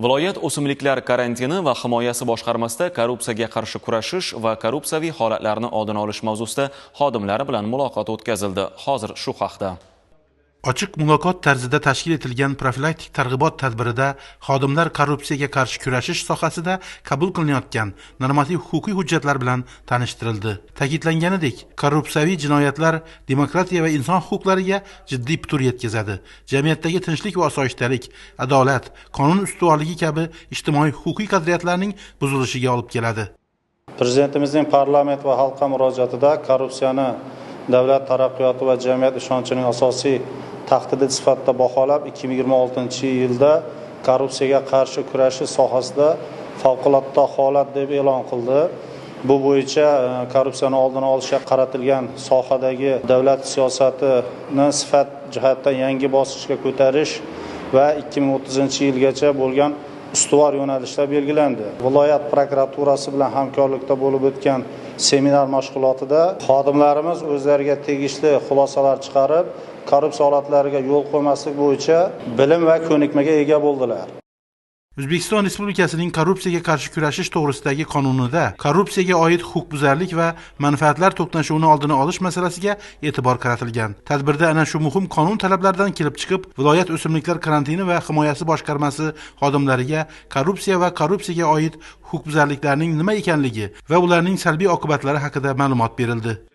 Viloyat o'simliklar karantini va himoyasi boshqarmasida korrupsiyaga qarshi kurashish va korrupsiyaviy holatlarni oldini olish mavzusida xodimlari bilan muloqot o'tkazildi. Hozir shu haqda. Ochiq muloqot tarzida tashkil etilgan profilaktik targ'ibot tadbirida xodimlar korrupsiyaga qarshi kurashish sohasida qabul qilinayotgan normativ-huquqiy hujjatlar bilan tanishtirildi. Ta'kidlanganidek, korrupsiyaviy jinoyatlar demokratiya va inson huquqlariga jiddiy putur yetkazadi. Jamiyatdagi tinchlik va osoyishtalik, adolat, qonun ustuvorligi kabi ijtimoiy-huquqiy qadriyatlarning buzilishiga olib keladi. Prezidentimizning parlament va xalqqa murojaatida korrupsiyani davlat taraqqiyoti va jamiyat ishonchining asosiy tahdidi sifatida baholab 2026-yilda korrupsiyaga qarshi kurashish sohasida favqulodda holat deb e'lon qildi. Bu bo'yicha korrupsiyani oldini olishga qaratilgan sohadagi davlat siyosatini sifat jihatdan yangi bosqichga ko'tarish va 2030-yilgacha bo'lgan ustuvor yo'nalishlar belgilandi. Viloyat prokuraturasi bilan hamkorlikda bo'lib o'tgan seminar mashg'ulotida xodimlarimiz o'zlariga tegishli xulosalar chiqarib, korrupsiya holatlariga yo'l qo'ymaslik bo'yicha bilim va ko'nikmaga ega bo'ldilar. O'zbekiston Respublikasining korrupsiyaga qarshi kurashish to'g'risidagi qonunida korrupsiyaga oid huquqbuzarlik va manfaatlar to'qnashuvini oldini olish masalasiga e'tibor qaratilgan. Tadbirda ana shu muhim qonun talablaridan kelib chiqib, viloyat o'simliklar karantini va himoyasi boshqarmasi xodimlariga korrupsiya va korrupsiyaga oid huquqbuzarliklarning nima ekanligi va ularning salbiy oqibatlari haqida ma'lumot berildi.